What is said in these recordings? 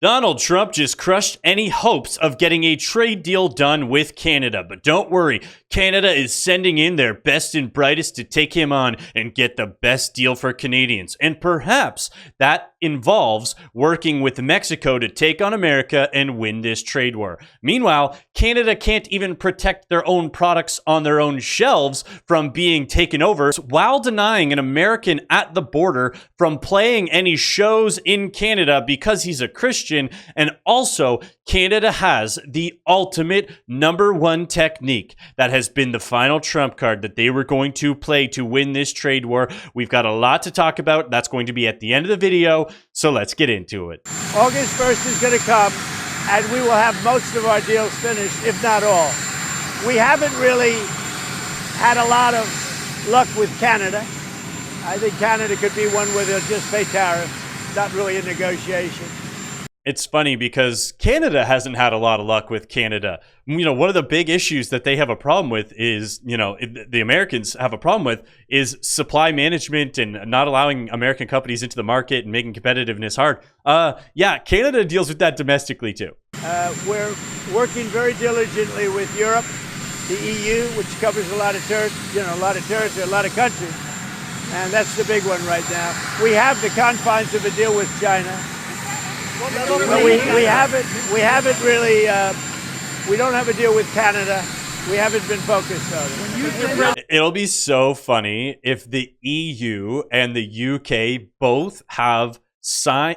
Donald Trump just crushed any hopes of getting a trade deal done with Canada. But don't worry, Canada is sending in their best and brightest to take him on and get the best deal for Canadians. And perhaps that involves working with Mexico to take on America and win this trade war. Meanwhile, Canada can't even protect their own products on their own shelves from being taken over while denying an American at the border from playing any shows in Canada because he's a Christian. And also, Canada has the ultimate #1 technique that has been the final trump card that they were going to play to win this trade war. We've got a lot to talk about. That's going to be at the end of the video, so let's get into it. August 1st is going to come, and we will have most of our deals finished, if not all. We haven't really had a lot of luck with Canada. I think Canada could be one where they'll just pay tariffs, not really a negotiation. It's funny because Canada hasn't had a lot of luck with Canada. You know, one of the big issues that they have a problem with is, the Americans have a problem with is supply management and not allowing American companies into the market and making competitiveness hard. Yeah, Canada deals with that domestically too. We're working very diligently with Europe, the EU, which covers a lot of territory, a lot of countries. And that's the big one right now. We have the confines of a deal with China. But we haven't really, we don't have a deal with Canada. We haven't been focused on it. It'll be so funny if the EU and the UK both have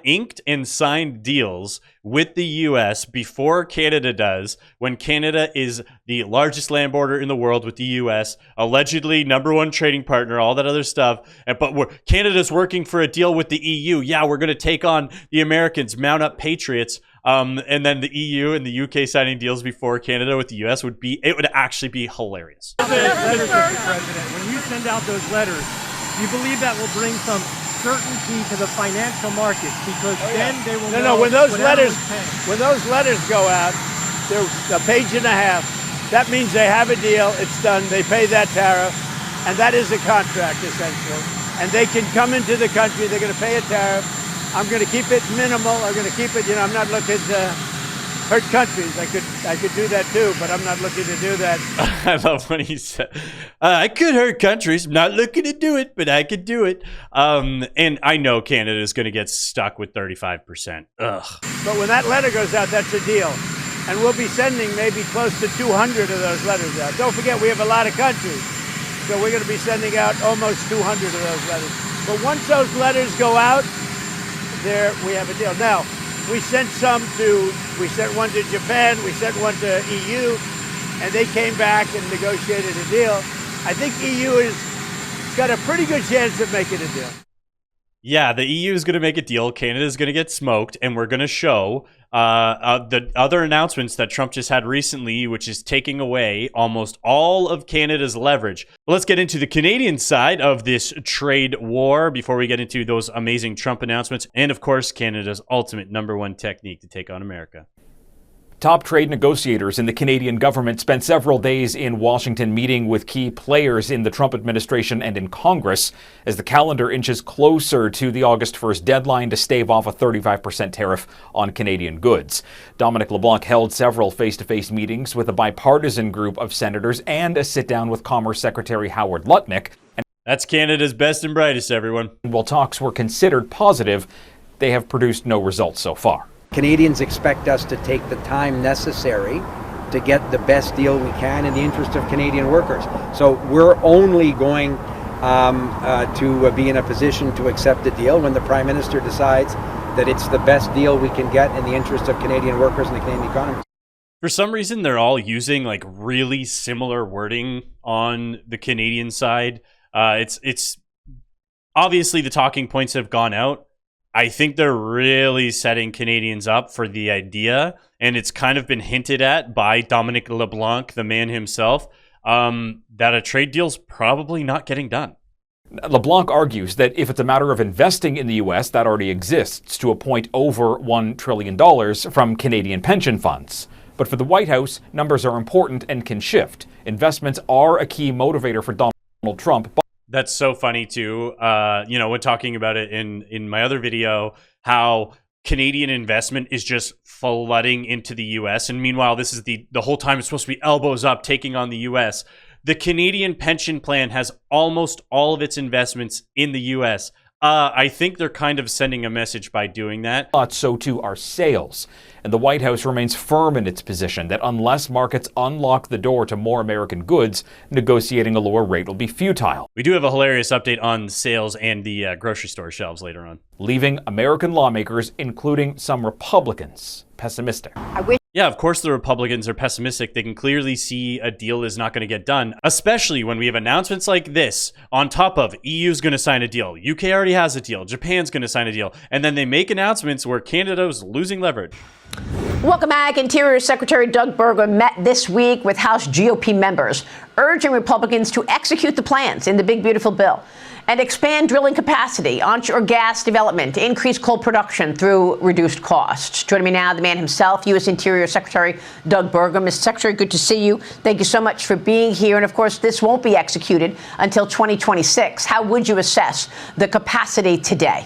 inked and signed deals with the US before Canada does, when Canada is the largest land border in the world with the US, allegedly #1 trading partner, all that other stuff. But Canada's working for a deal with the EU. Yeah, we're going to take on the Americans, mount up patriots. And then the EU and the UK signing deals before Canada with the US would actually be hilarious. Letters, Mr. President, when you send out those letters, do you believe that will bring some certainty to the financial markets? Because then they will know. When those letters go out, they're a page and a half. That means they have a deal. It's done. They pay that tariff, and that is a contract essentially. And they can come into the country. They're going to pay a tariff. I'm going to keep it minimal. I'm going to keep it. I'm not looking to hurt countries. I could do that too, but I'm not looking to do that. I love when he said, I could hurt countries. I'm not looking to do it, but I could do it. And I know Canada is going to get stuck with 35%. Ugh. But when that letter goes out, that's a deal. And we'll be sending maybe close to 200 of those letters out. Don't forget, we have a lot of countries. So we're going to be sending out almost 200 of those letters. But once those letters go out, there we have a deal. Now, we sent one to Japan, we sent one to EU, and they came back and negotiated a deal. I think EU has got a pretty good chance of making a deal. Yeah, the EU is going to make a deal. Canada is going to get smoked, and we're going to show the other announcements that Trump just had recently, which is taking away almost all of Canada's leverage. Let's get into the Canadian side of this trade war before we get into those amazing Trump announcements. And of course, Canada's ultimate #1 technique to take on America. Top trade negotiators in the Canadian government spent several days in Washington meeting with key players in the Trump administration and in Congress as the calendar inches closer to the August 1st deadline to stave off a 35% tariff on Canadian goods. Dominic LeBlanc held several face-to-face meetings with a bipartisan group of senators and a sit-down with Commerce Secretary Howard Lutnick. That's Canada's best and brightest, everyone. While talks were considered positive, they have produced no results so far. Canadians expect us to take the time necessary to get the best deal we can in the interest of Canadian workers. So we're only going to be in a position to accept the deal when the Prime Minister decides that it's the best deal we can get in the interest of Canadian workers and the Canadian economy. For some reason, they're all using like really similar wording on the Canadian side. It's obviously the talking points have gone out. I think they're really setting Canadians up for the idea, and it's kind of been hinted at by Dominic LeBlanc, the man himself, that a trade deal's probably not getting done. LeBlanc argues that if it's a matter of investing in the U.S., that already exists to a point over $1 trillion from Canadian pension funds. But for the White House, numbers are important and can shift. Investments are a key motivator for Donald Trump. That's so funny too. When talking about it in my other video, how Canadian investment is just flooding into the US. And meanwhile, this is the whole time it's supposed to be elbows up taking on the US. The Canadian pension plan has almost all of its investments in the US. I think they're kind of sending a message by doing that. But so too are sales. And the White House remains firm in its position that unless markets unlock the door to more American goods, negotiating a lower rate will be futile. We do have a hilarious update on sales and the grocery store shelves later on. Leaving American lawmakers, including some Republicans, pessimistic. Yeah, of course the Republicans are pessimistic. They can clearly see a deal is not going to get done, especially when we have announcements like this on top of EU's going to sign a deal, UK already has a deal, Japan's going to sign a deal, and then they make announcements where Canada is losing leverage. Welcome back. Interior Secretary Doug Burgum met this week with House GOP members, urging Republicans to execute the plans in the big, beautiful bill and expand drilling capacity, onshore gas development, increase coal production through reduced costs. Joining me now, the man himself, U.S. Interior Secretary Doug Burgum. Mr. Secretary, good to see you. Thank you so much for being here. And of course, this won't be executed until 2026. How would you assess the capacity today?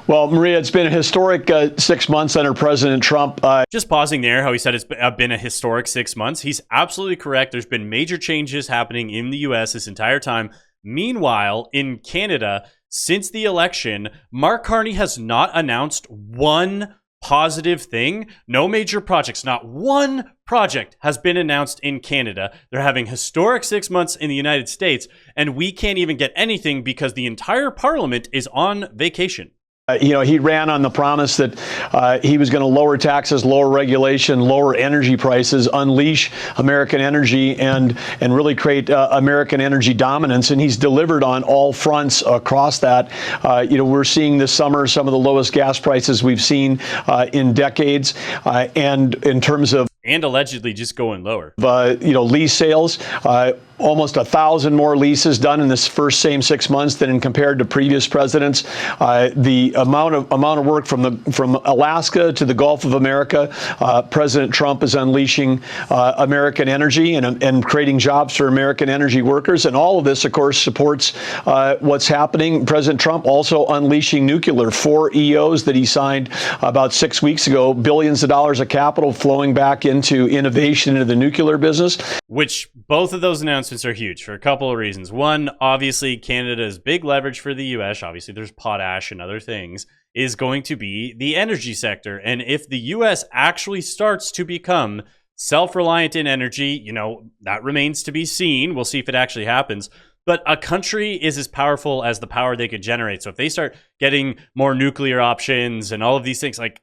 Well, Maria, it's been a historic 6 months under President Trump. Just pausing there, how he said it's been a historic 6 months. He's absolutely correct. There's been major changes happening in the U.S. this entire time. Meanwhile, in Canada, since the election, Mark Carney has not announced one positive thing. No major projects, not one project has been announced in Canada. They're having historic 6 months in the United States, and we can't even get anything because the entire parliament is on vacation. He ran on the promise that he was going to lower taxes, lower regulation, lower energy prices, unleash American energy, and really create American energy dominance. And he's delivered on all fronts across that. We're seeing this summer some of the lowest gas prices we've seen in decades. And in terms of and allegedly just going lower. Lease sales, almost 1,000 more leases done in this first same 6 months than in compared to previous presidents. The amount of work from Alaska to the Gulf of America, President Trump is unleashing American energy and creating jobs for American energy workers. And all of this, of course, supports what's happening. President Trump also unleashing nuclear. 4 EOs that he signed about 6 weeks ago, billions of dollars of capital flowing back into innovation into the nuclear business. Which both of those announcements are huge for a couple of reasons. One, obviously, Canada's big leverage for the U.S., obviously there's potash and other things, is going to be the energy sector. And if the U.S. actually starts to become self-reliant in energy, that remains to be seen. We'll see if it actually happens. But a country is as powerful as the power they could generate. So if they start getting more nuclear options and all of these things, like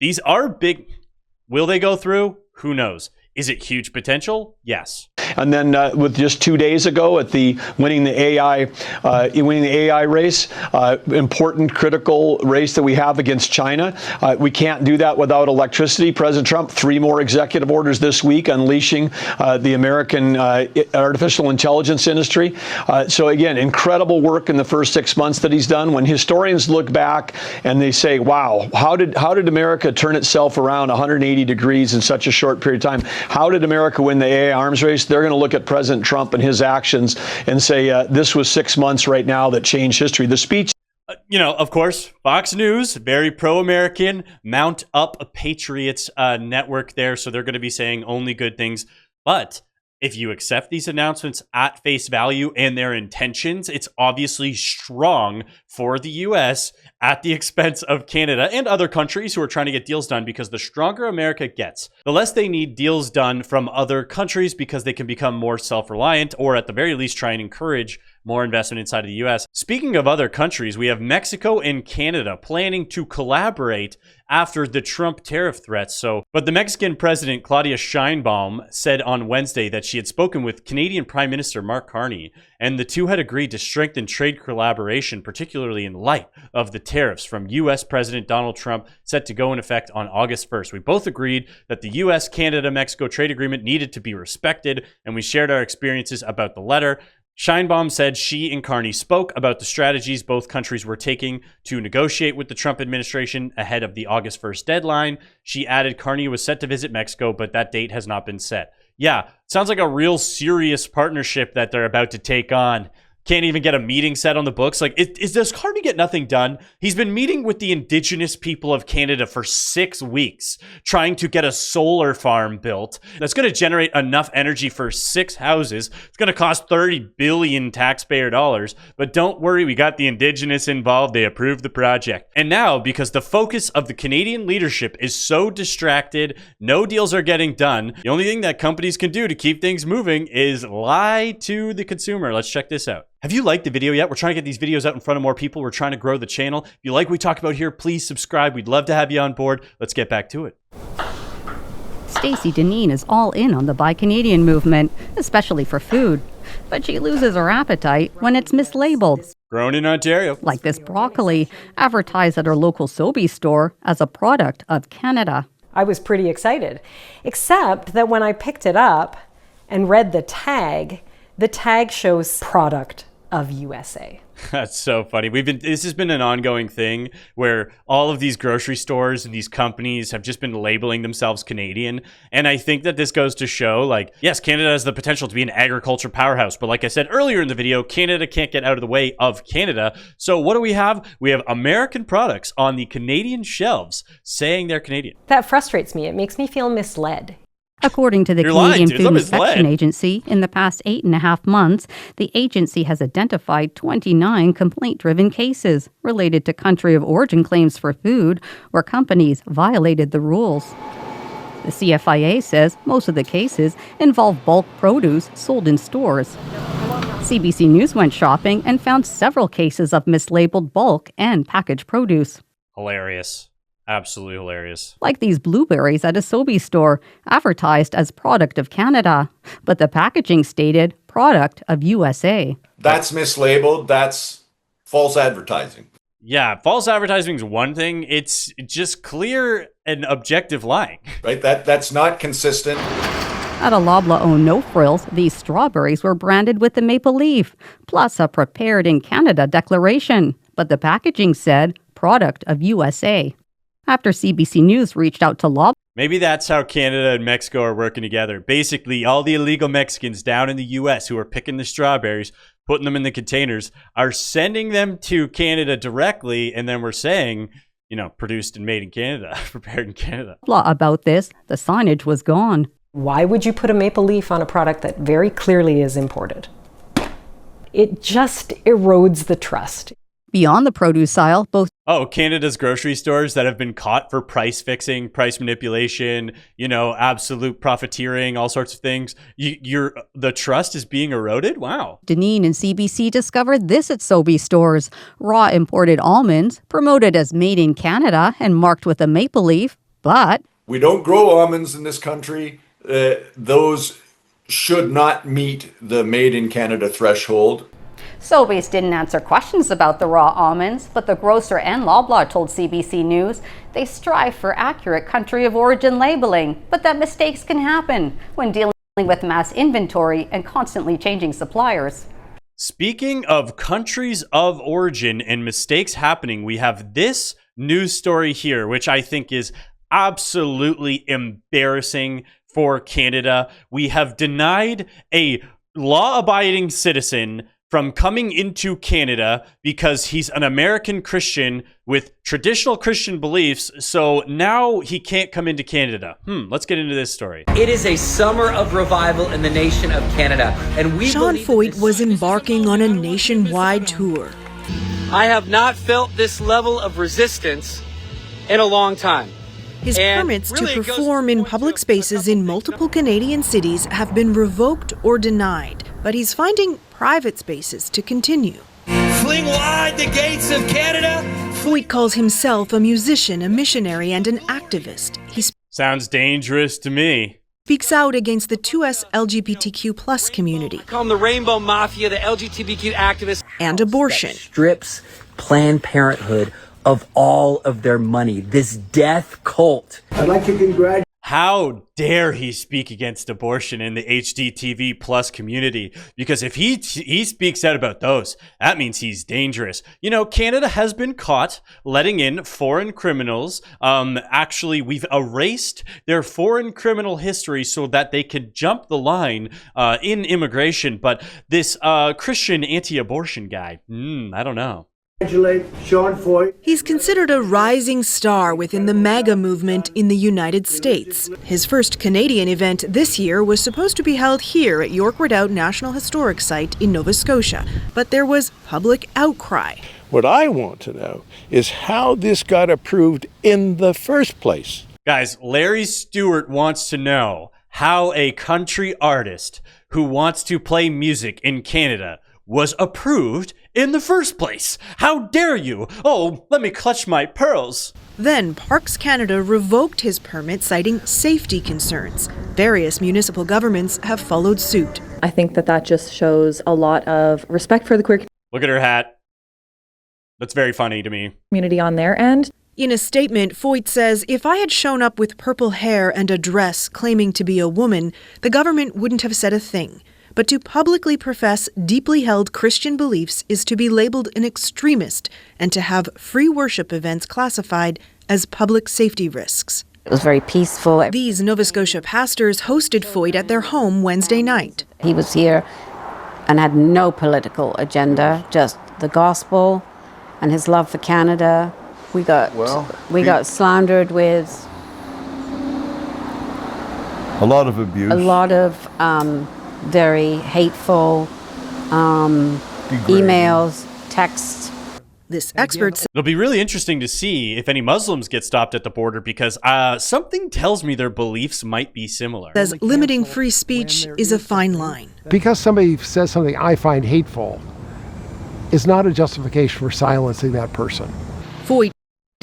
these are big. Will they go through? Who knows? Is it huge potential? Yes. And then with just 2 days ago at the winning the AI race, important critical race that we have against China. We can't do that without electricity. President Trump, 3 more executive orders this week unleashing the American artificial intelligence industry. So again, incredible work in the first 6 months that he's done. When historians look back and they say, wow, how did America turn itself around 180 degrees in such a short period of time? How did America win the AI arms race? They're going to look at President Trump and his actions and say, this was 6 months right now that changed history. The speech. Of course, Fox News, very pro-American, mount up a Patriots network there. So they're going to be saying only good things. But if you accept these announcements at face value and their intentions, it's obviously strong for the U.S. at the expense of Canada and other countries who are trying to get deals done, because the stronger America gets, the less they need deals done from other countries because they can become more self-reliant, or at the very least try and encourage more investment inside of the U.S. Speaking of other countries, we have Mexico and Canada planning to collaborate after the Trump tariff threats. But the Mexican president, Claudia Sheinbaum, said on Wednesday that she had spoken with Canadian Prime Minister Mark Carney, and the two had agreed to strengthen trade collaboration, particularly in light of the tariffs from U.S. President Donald Trump set to go in effect on August 1st. We both agreed that the U.S. Canada-Mexico trade agreement needed to be respected, and we shared our experiences about the letter. Sheinbaum said she and Carney spoke about the strategies both countries were taking to negotiate with the Trump administration ahead of the August 1st deadline. She added Carney was set to visit Mexico, but that date has not been set. Yeah, sounds like a real serious partnership that they're about to take on. can't even get a meeting set on the books. Like, does Carney get nothing done? He's been meeting with the indigenous people of Canada for 6 weeks, trying to get a solar farm built that's going to generate enough energy for 6 houses. It's going to cost $30 billion taxpayer dollars. But don't worry, we got the indigenous involved. They approved the project. And now, because the focus of the Canadian leadership is so distracted, no deals are getting done. The only thing that companies can do to keep things moving is lie to the consumer. Let's check this out. Have you liked the video yet? We're trying to get these videos out in front of more people. We're trying to grow the channel. If you like what we talk about here, please subscribe. We'd love to have you on board. Let's get back to it. Stacey Deneen is all in on the Buy Canadian movement, especially for food. But she loses her appetite when it's mislabeled. Grown in Ontario. Like this broccoli, advertised at her local Sobeys store as a product of Canada. I was pretty excited, except that when I picked it up and read the tag shows product of USA. That's so funny. This has been an ongoing thing where all of these grocery stores and these companies have just been labeling themselves Canadian. And I think that this goes to show, like, yes, Canada has the potential to be an agriculture powerhouse. But like I said earlier in the video, Canada can't get out of the way of Canada. So what do we have? We have American products on the Canadian shelves saying they're Canadian. That frustrates me. It makes me feel misled. According to the Canadian Food Inspection Agency, in the past 8.5 months, the agency has identified 29 complaint-driven cases related to country of origin claims for food where companies violated the rules. The CFIA says most of the cases involve bulk produce sold in stores. CBC News went shopping and found several cases of mislabeled bulk and packaged produce. Hilarious. Absolutely hilarious. Like these blueberries at a Sobeys store, advertised as product of Canada, but the packaging stated product of USA. That's mislabeled. That's false advertising. Yeah, false advertising is one thing. It's just clear and objective lying. Right? That's not consistent. At a Loblaw-owned No Frills, these strawberries were branded with the maple leaf, plus a prepared in Canada declaration. But the packaging said product of USA. After CBC News reached out to Loblaw. Maybe that's how Canada and Mexico are working together. Basically, all the illegal Mexicans down in the U.S. who are picking the strawberries, putting them in the containers, are sending them to Canada directly, and then we're saying, you know, produced and made in Canada, prepared in Canada. About this, the signage was gone. Why would you put a maple leaf on a product that very clearly is imported? It just erodes the trust. Beyond the produce aisle, both Canada's grocery stores that have been caught for price fixing, price manipulation, you know, absolute profiteering, all sorts of things. The trust is being eroded? Wow. Deneen and CBC discovered this at Sobeys stores. Raw imported almonds, promoted as made in Canada and marked with a maple leaf, but we don't grow almonds in this country. Those should not meet the made in Canada threshold. Sobeys didn't answer questions about the raw almonds, but the grocer and Loblaw told CBC News they strive for accurate country of origin labeling, but that mistakes can happen when dealing with mass inventory and constantly changing suppliers. Speaking of countries of origin and mistakes happening, we have this news story here, which I think is absolutely embarrassing for Canada. We have denied a law-abiding citizen from coming into Canada because he's an American Christian with traditional Christian beliefs, so now he can't come into Canada. Let's get into this story. It is a summer of revival in the nation of Canada, and Sean Foyt was embarking on a nationwide tour. I have not felt this level of resistance in a long time. His permits to perform in public spaces in multiple Canadian cities have been revoked or denied, but he's finding private spaces to continue. Fling wide the gates of Canada. Foyt calls himself a musician, a missionary, and an activist. He sounds dangerous to me. Speaks out against the 2S LGBTQ+ community. I call them the Rainbow Mafia, the LGBTQ activists. And abortion. Strips Planned Parenthood of all of their money. This death cult. I'd like to congratulate. How dare he speak against abortion in the HDTV plus community? Because if he speaks out about those, that means he's dangerous. You know, Canada has been caught letting in foreign criminals. Actually, we've erased their foreign criminal history so that they could jump the line in immigration. But this Christian anti-abortion guy, I don't know. Sean Foy. He's considered a rising star within the MAGA movement in the United States. His first Canadian event this year was supposed to be held here at York Redoubt National Historic Site in Nova Scotia, but there was public outcry. What I want to know is how this got approved in the first place. Guys, Larry Stewart wants to know how a country artist who wants to play music in Canada was approved in the first place. How dare you? Oh, let me clutch my pearls. Then Parks Canada revoked his permit, citing safety concerns. Various municipal governments have followed suit. I think that just shows a lot of respect for the queer Look at her hat. That's very funny to me. community on their end. In a statement, Foyt says, if I had shown up with purple hair and a dress claiming to be a woman, the government wouldn't have said a thing. But to publicly profess deeply held Christian beliefs is to be labeled an extremist and to have free worship events classified as public safety risks. It was very peaceful. These Nova Scotia pastors hosted Foyt at their home Wednesday night. He was here and had no political agenda, just the gospel and his love for Canada. We got slandered with A lot of abuse. a lot of very hateful emails, texts. This expert says It'll be really interesting to see if any Muslims get stopped at the border because something tells me their beliefs might be similar. limiting free speech is a fine line. Because somebody says something I find hateful is not a justification for silencing that person. Foyt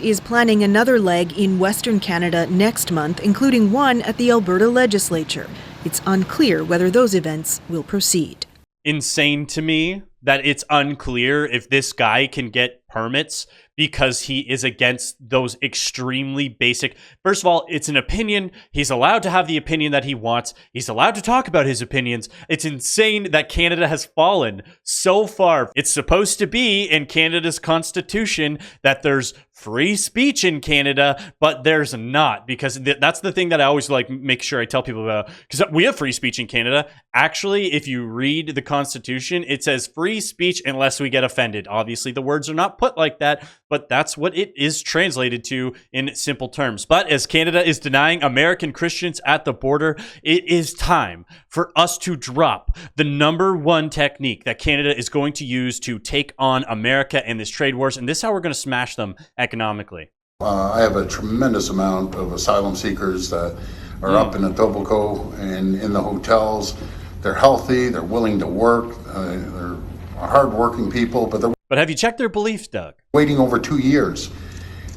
is planning another leg in Western Canada next month, including one at the Alberta legislature. It's unclear whether those events will proceed. Insane to me that it's unclear if this guy can get permits because he is against those extremely basic. First of all, it's an opinion. He's allowed to have the opinion that he wants. He's allowed to talk about his opinions. It's insane that Canada has fallen so far. It's supposed to be in Canada's constitution that there's free speech in Canada, but there's not, because that's the thing that I always like make sure I tell people about, because we have free speech in Canada. Actually, if you read the Constitution, it says free speech unless we get offended. Obviously, the words are not put like that, but that's what it is translated to in simple terms. But as Canada is denying American Christians at the border, it is time for us to drop the #1 technique that Canada is going to use to take on America in this trade wars, and this is how we're going to smash them economically. I have a tremendous amount of asylum seekers that are up in Etobicoke and in the hotels. They're healthy, they're willing to work, they're hardworking people, but they're have you checked their beliefs, Doug? Waiting over 2 years,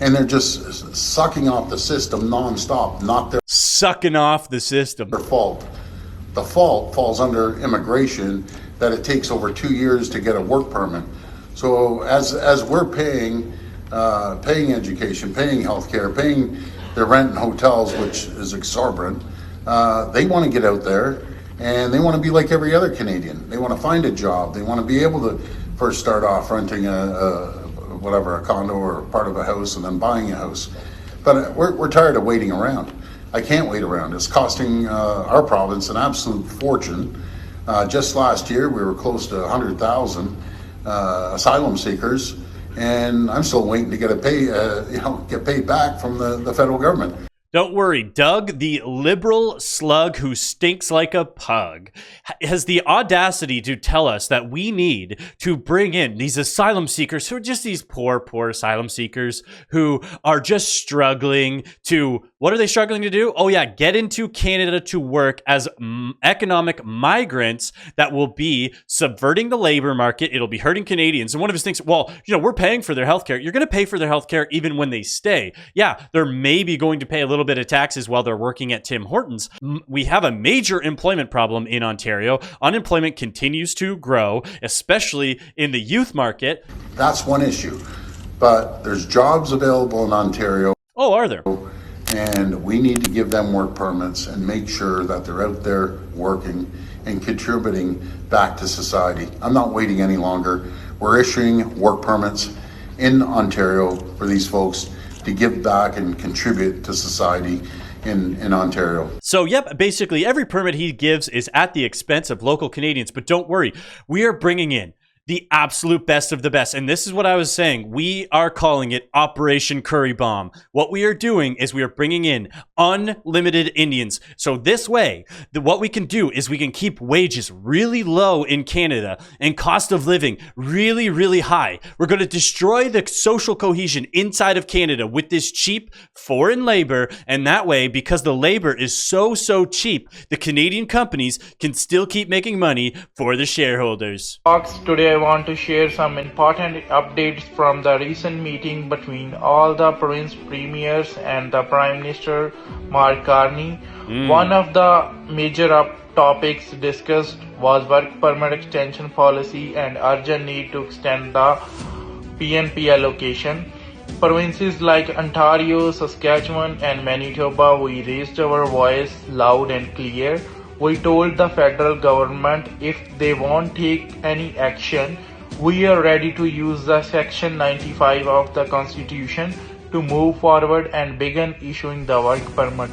and they're just sucking off the system nonstop. Not their sucking off the system. Their fault. The fault falls under immigration, that it takes over 2 years to get a work permit. So as we're paying education, paying healthcare, paying their rent and hotels, which is exorbitant, they want to get out there and they want to be like every other Canadian. They want to find a job. They want to be able to first start off renting a condo or part of a house and then buying a house. But we're tired of waiting around. I can't wait around. It's costing our province an absolute fortune. Just last year, we were close to 100,000 asylum seekers, and I'm still waiting to get paid back from the federal government. Don't worry, Doug, the liberal slug who stinks like a pug, has the audacity to tell us that we need to bring in these asylum seekers who are just these poor asylum seekers who are just struggling to, what are they struggling to do? Oh yeah, get into Canada to work as economic migrants that will be subverting the labor market. It'll be hurting Canadians. And one of his things, well, we're paying for their healthcare. You're going to pay for their healthcare even when they stay. Yeah, they're maybe going to pay a little bit of taxes while they're working at Tim Hortons. We have a major employment problem in Ontario. Unemployment continues to grow, especially in the youth market. That's one issue. But there's jobs available in Ontario. Oh, are there? and we need to give them work permits and make sure that they're out there working and contributing back to society. I'm not waiting any longer. We're issuing work permits in Ontario for these folks to give back and contribute to society in Ontario. So, yep, basically every permit he gives is at the expense of local Canadians. But don't worry, we are bringing in the absolute best of the best. And this is what I was saying. We are calling it Operation Curry Bomb. What we are doing is we are bringing in unlimited Indians. So this way, what we can do is we can keep wages really low in Canada and cost of living really, really high. We're going to destroy the social cohesion inside of Canada with this cheap foreign labor. And that way, because the labor is so cheap, the Canadian companies can still keep making money for the shareholders. Today I want to share some important updates from the recent meeting between all the province premiers and the Prime Minister Mark Carney. One of the major topics discussed was work permit extension policy and urgent need to extend the PNP allocation. Provinces like Ontario, Saskatchewan and Manitoba, we raised our voice loud and clear. We told the federal government if they won't take any action, we are ready to use the Section 95 of the Constitution to move forward and begin issuing the work permit.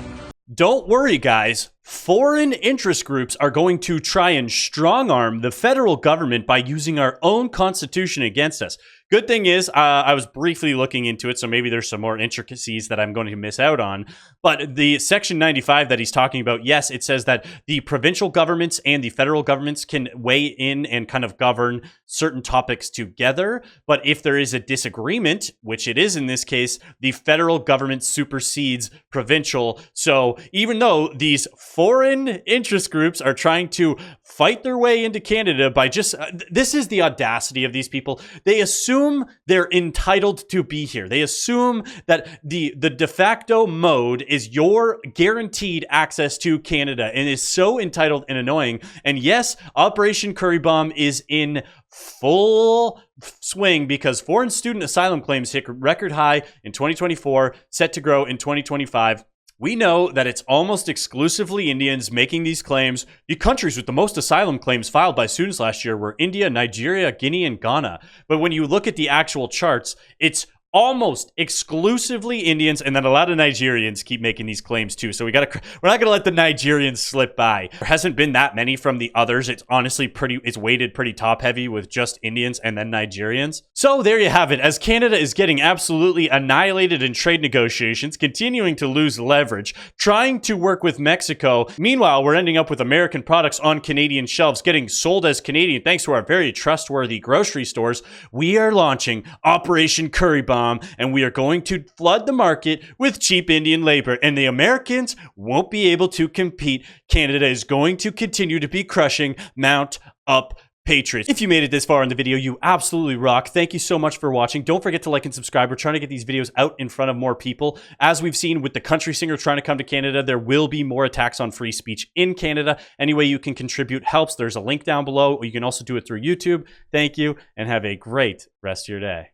Don't worry, guys. Foreign interest groups are going to try and strong-arm the federal government by using our own constitution against us. Good thing is, I was briefly looking into it, so maybe there's some more intricacies that I'm going to miss out on. But the Section 95 that he's talking about, yes, it says that the provincial governments and the federal governments can weigh in and kind of govern certain topics together. But if there is a disagreement, which it is in this case, the federal government supersedes provincial. So even though these foreign interest groups are trying to fight their way into Canada by just, this is the audacity of these people. They assume they're entitled to be here. They assume that the de facto mode is your guaranteed access to Canada and is so entitled and annoying. And yes, Operation Curry Bomb is in full swing because foreign student asylum claims hit record high in 2024, set to grow in 2025. We know that it's almost exclusively Indians making these claims. The countries with the most asylum claims filed by students last year were India, Nigeria, Guinea, and Ghana. But when you look at the actual charts, it's almost exclusively Indians, and then a lot of Nigerians keep making these claims too. So we're not going to let the Nigerians slip by. There hasn't been that many from the others. It's honestly it's weighted pretty top heavy with just Indians and then Nigerians. So there you have it. As Canada is getting absolutely annihilated in trade negotiations, continuing to lose leverage, trying to work with Mexico. Meanwhile, we're ending up with American products on Canadian shelves getting sold as Canadian thanks to our very trustworthy grocery stores. We are launching Operation Curry Bomb, and we are going to flood the market with cheap Indian labor, and the Americans won't be able to compete. Canada is going to continue to be crushing. Mount up, patriots. If you made it this far in the video, you absolutely rock. Thank you so much for watching. Don't forget to like and subscribe. We're trying to get these videos out in front of more people. As we've seen with the country singer trying to come to Canada, there will be more attacks on free speech in Canada. Any way you can contribute helps. There's a link down below, or you can also do it through YouTube. Thank you, and have a great rest of your day.